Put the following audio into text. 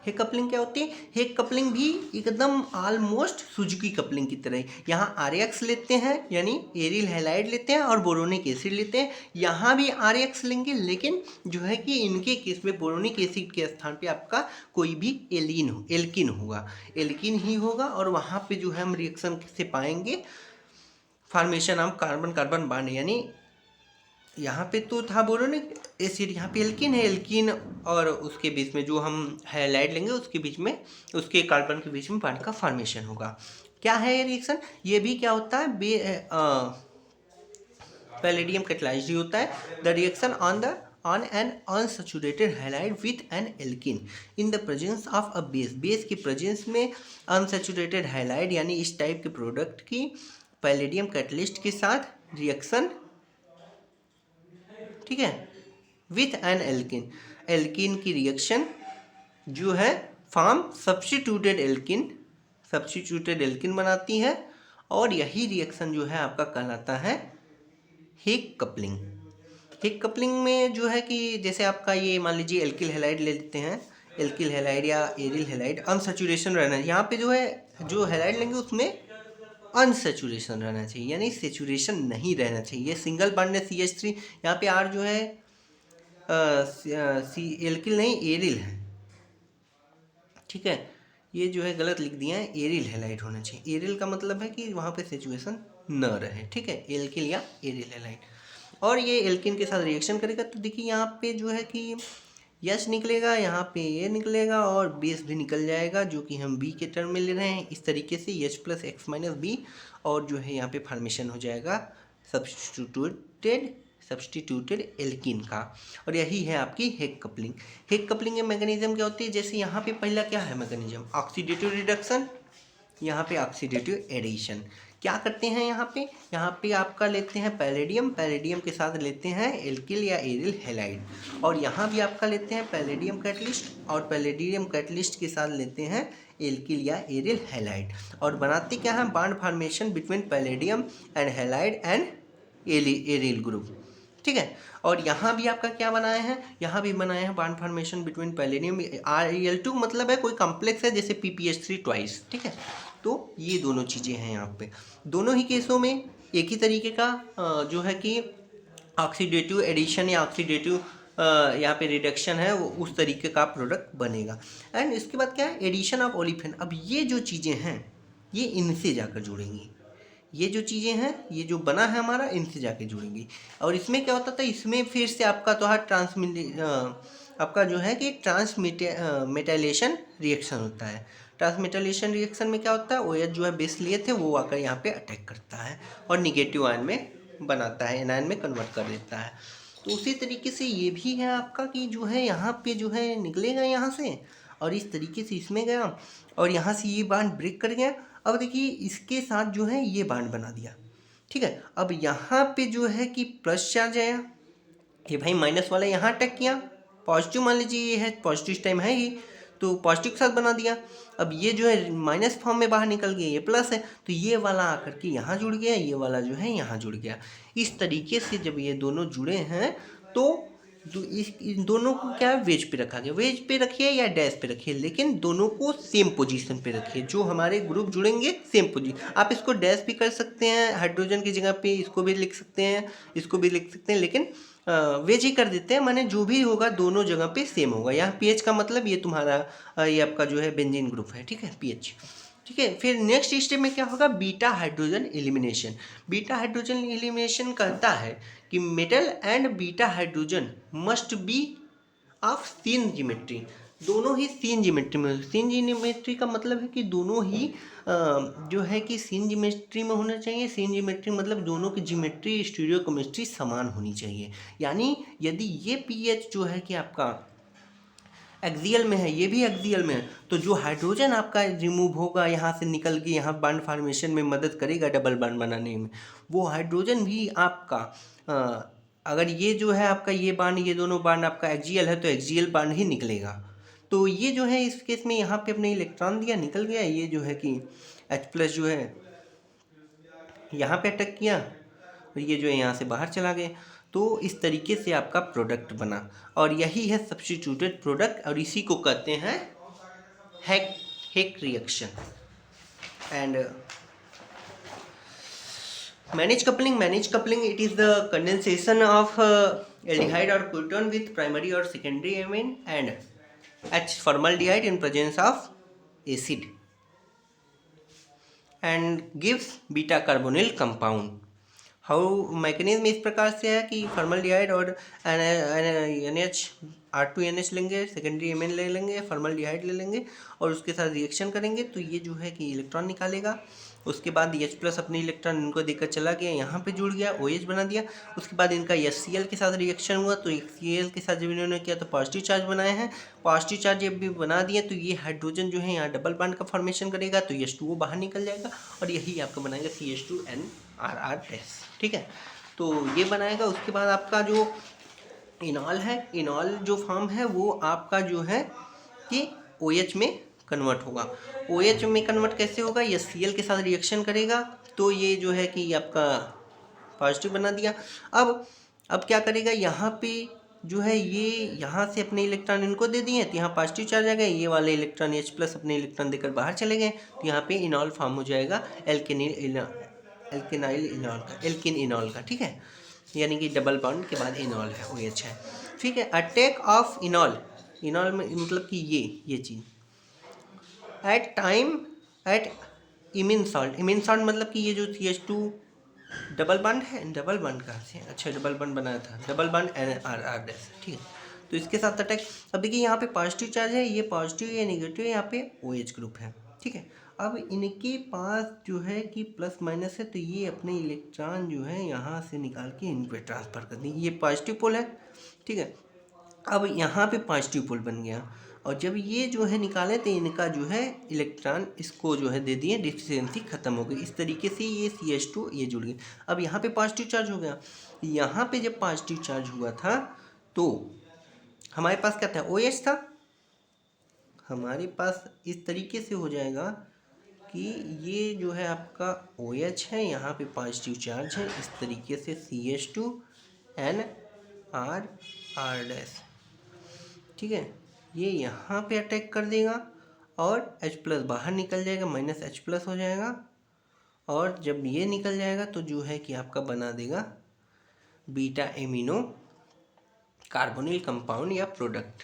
Hague coupling क्या होती है? हेग कपलिंग भी एकदम ऑलमोस्ट सुजुकी कपलिंग की तरह है। यहाँ RX लेते हैं यानी एरिल हैलाइड लेते हैं और बोरोनिक एसिड लेते हैं। यहाँ भी RX लेंगे, लेकिन जो है कि इनके केस में बोरोनिक एसिड के स्थान पे आपका कोई भी एल्किन होगा, एल्किन ही होगा। और वहाँ पे जो है हम रिएक्शन से पाएंगे formation of carbon carbon bond, यानी यहाँ पे तो था बोरोनिक एसिड, यहाँ पे एल्किन है, एल्किन और उसके बीच में जो हम हैलाइड लेंगे उसके बीच में, उसके कार्बन के बीच में बॉन्ड का फॉर्मेशन होगा। क्या है ये रिएक्शन? ये भी क्या होता है? पैलेडियम कैटालाइज्ड होता है। The reaction on an unsaturated halide with an alkene in the presence of a base के प्रेजेंस में unsaturated halide यानी इस टाइप के प्रोडक्ट की पैलेडियम कैटलिस्ट के साथ रिएक्शन, ठीक है, विथ एन एल्किन, एल्किन की रिएक्शन जो है फॉर्म सब्स्टिट्यूटेड एल्किन बनाती है। और यही रिएक्शन जो है आपका कहलाता है हेग कपलिंग। हेग कपलिंग में जो है कि जैसे आपका ये मान लीजिए एल्किल हैलाइड ले लेते हैं, एल्किल हैलाइड या एरिल हैलाइड, अनसैचुरेशन रहना है। यहाँ पे जो है जो हैलाइड लेंगे उसमें अनसैचुरेशन रहना चाहिए, यानी सेचुरेशन नहीं रहना चाहिए। सिंगल बॉन्ड है CH3, यहाँ पे R जो है एल्किल नहीं एरिल है, ठीक है। ये जो है गलत लिख दिया है, एरिल हैलाइड होना चाहिए। एरिल का मतलब है कि वहाँ पे सेचुरेशन न रहे, ठीक है, एल्किल या एरिल हैलाइड। और ये एल्किन के साथ रिएक्शन करेगा तो देखिए यहाँ पे जो है कि यस निकलेगा, यहाँ पे ये निकलेगा और बेस भी निकल जाएगा, जो कि हम बी के टर्म में ले रहे हैं। इस तरीके से H + X - B, और जो है यहाँ पे फॉर्मेशन हो जाएगा सब्स्टिट्यूटेड एल्किन का। और यही है आपकी हेग कपलिंग। हेग कपलिंग के मैकेनिज्म क्या होती है? जैसे यहाँ पे पहला क्या है मैकेनिज्म? ऑक्सीडेटिव रिडक्शन, यहाँ पे ऑक्सीडेटिव एडिशन। क्या करते हैं यहाँ पे आपका लेते हैं पैलेडियम, पैलेडियम के साथ लेते हैं एल्किल या एरिल हैलाइड। और यहाँ भी आपका लेते हैं पैलेडियम कैटलिस्ट, और पैलेडियम कैटलिस्ट के साथ लेते हैं एल्किल या एरिल हैलाइड। और बनाते क्या है? Bond formation between palladium and halide and aryl group, ठीक है। और यहाँ भी आपका क्या बनाए हैं? यहाँ भी बनाए हैं bond formation between palladium Al2, मतलब है कोई कॉम्प्लेक्स है जैसे PPH3 ट्वाइस, ठीक है। तो ये दोनों चीज़ें हैं यहाँ पे। दोनों ही केसों में एक ही तरीके का जो है कि ऑक्सीडेटिव एडिशन या ऑक्सीडेटिव यहाँ पे रिडक्शन है, वो उस तरीके का प्रोडक्ट बनेगा। एंड इसके बाद क्या है? Addition of olefin. अब ये जो चीज़ें हैं ये इनसे जाकर जुड़ेंगी, ये जो चीज़ें हैं ये जो बना है हमारा इनसे जाके जुड़ेंगी। और इसमें क्या होता था? इसमें फिर से आपका तो आपका जो है कि ट्रांसमेटाइलेशन रिएक्शन होता है। ट्रांसमेटाइलेशन रिएक्शन में क्या होता है? OH जो है बेस लिए थे वो आकर यहाँ पे अटैक करता है और निगेटिव आयन में बनाता है, एनायन में कन्वर्ट कर देता है। तो उसी तरीके से ये भी है आपका कि जो है यहाँ पे जो है निकलेगा यहाँ से, और इस तरीके से इसमें गया और यहाँ से ये बॉन्ड ब्रेक कर गया। अब देखिए इसके साथ जो है ये बॉन्ड बना दिया, ठीक है। अब यहाँ पे जो है कि प्लस चार्ज आया, ये भाई माइनस वाला यहाँ अटैक किया, पॉजिटिव मान लीजिए ये है, पॉजिटिव टाइम है ही, तो पॉजिटिव के साथ बना दिया। अब ये जो है माइनस फॉर्म में बाहर निकल गया, ये प्लस है, तो ये वाला आकर के यहाँ जुड़ गया, ये वाला जो है यहाँ जुड़ गया। इस तरीके से जब ये दोनों जुड़े हैं तो इन दोनों को क्या है? वेज पे रखा गया। वेज पे रखिए या डैश पे रखिए, लेकिन दोनों को सेम पोजीशन पे रखिए। जो हमारे ग्रुप जुड़ेंगे सेम पोजीशन, आप इसको डैश भी कर सकते हैं, हाइड्रोजन की जगह पे इसको भी लिख सकते हैं, इसको भी लिख सकते हैं, लेकिन वेज ही कर देते हैं, माने जो भी होगा दोनों जगह पे सेम होगा। यहाँ पीएच का मतलब ये तुम्हारा ये आपका जो है बेंजीन ग्रुप है, ठीक है, पीएच, ठीक है। फिर नेक्स्ट स्टेप में क्या होगा? Beta hydrogen elimination. Beta hydrogen elimination कहता है कि metal and beta hydrogen must be of same geometry, दोनों ही सेम ज्योमेट्री में। सेम ज्योमेट्री का मतलब है कि दोनों ही जो है कि सेम ज्योमेट्री में होना चाहिए। सेम ज्योमेट्री मतलब दोनों की ज्योमेट्री स्टीरियोकेमिस्ट्री समान होनी चाहिए। यानी यदि ये पीएच जो है कि आपका एक्सियल में है, ये भी एक्सियल में है, तो जो हाइड्रोजन आपका रिमूव होगा यहाँ से निकल के यहाँ बॉन्ड फॉर्मेशन में मदद करेगा डबल बॉन्ड बनाने में, वो हाइड्रोजन भी आपका अगर ये जो है आपका ये बॉन्ड, ये दोनों बॉन्ड आपका एक्सियल है तो एक्सियल बॉन्ड ही निकलेगा। तो ये जो है इस केस में यहाँ पे अपने इलेक्ट्रॉन दिया, निकल गया। ये जो है कि H+ जो है यहाँ पे अटैक किया और ये जो है यहाँ से बाहर चला गया। तो इस तरीके से आपका प्रोडक्ट बना, और यही है सब्स्टिट्यूटेड प्रोडक्ट, और इसी को कहते हैं Heck reaction. And managed coupling, it is the condensation of aldehyde or ketone with primary or secondary amine and H formaldehyde in presence of acid and gives beta carbonyl compound. How mechanism इस प्रकार से है कि formaldehyde और NH2NH लेंगे, secondary amine ले लेंगे, formaldehyde ले लेंगे और उसके साथ रिएक्शन करेंगे तो ये जो है कि इलेक्ट्रॉन निकालेगा। उसके बाद H+ अपने इलेक्ट्रॉन इनको देकर चला गया, यहाँ पे जुड़ गया, OH बना दिया। उसके बाद इनका HCl के साथ रिएक्शन हुआ तो HCl के साथ जब इन्होंने किया तो पॉजिटिव चार्ज बनाए हैं। पॉजिटिव चार्ज जब भी बना दिए तो ये हाइड्रोजन जो है यहाँ डबल बॉन्ड का फॉर्मेशन करेगा तो H2O बाहर निकल जाएगा और यही आपका बनाएगा CH2NRR-। ठीक है, तो ये बनाएगा। उसके बाद आपका जो इनॉल है, इनॉल जो फॉर्म है वो आपका जो है कि OH में कन्वर्ट होगा। OH में कन्वर्ट कैसे होगा? ये Cl के साथ रिएक्शन करेगा तो ये जो है कि आपका पॉजिटिव बना दिया। अब क्या करेगा, यहाँ पे जो है ये यहाँ से अपने इलेक्ट्रॉन इनको दे दिए तो यहाँ पॉजिटिव चार्ज आ गए, ये वाले इलेक्ट्रॉन H+ अपने इलेक्ट्रॉन देकर बाहर चले गए तो यहाँ पे इनॉल फॉर्म हो जाएगा एल्किन इनॉल का। ठीक है, यानी कि डबल बॉन्ड के बाद इनॉल है, OH है। ठीक है, अटैक ऑफ इनॉल में मतलब कि ये चीज़ एट इमिन सॉल्ट मतलब कि ये जो CH2 डबल बॉन्ड है, डबल बॉन्ड कहाँ से? अच्छा, डबल बॉन्ड बनाया था, डबल बॉन्ड NR-। ठीक है, तो इसके साथ अटैक। अब देखिए यहाँ पे पॉजिटिव चार्ज है, ये पॉजिटिव या नेगेटिव, यहाँ पे OH ग्रुप है। ठीक है, अब इनके पास जो है कि प्लस माइनस है तो ये अपने इलेक्ट्रॉन जो है यहाँ से निकाल के इन पे ट्रांसफ़र कर देंगे। ये पॉजिटिव पोल है। ठीक है, अब यहाँ पे पॉजिटिव पोल बन गया और जब ये जो है निकाले तो इनका जो है इलेक्ट्रॉन इसको जो है दे दिए, डिफिशियंसी ख़त्म हो गई। इस तरीके से ये CH2 ये जुड़ गई। अब यहाँ पे पॉजिटिव चार्ज हो गया। यहाँ पे जब पॉजिटिव चार्ज हुआ था तो हमारे पास क्या था? OH था। हमारे पास इस तरीके से हो जाएगा कि ये जो है आपका OH है, यहाँ पे पॉजिटिव चार्ज है, इस तरीके से CH2NR-। ठीक है, ये यहाँ पे अटैक कर देगा और H+ बाहर निकल जाएगा, -H+ हो जाएगा और जब ये निकल जाएगा तो जो है कि आपका बना देगा बीटा एमिनो कार्बोनिल कंपाउंड या प्रोडक्ट।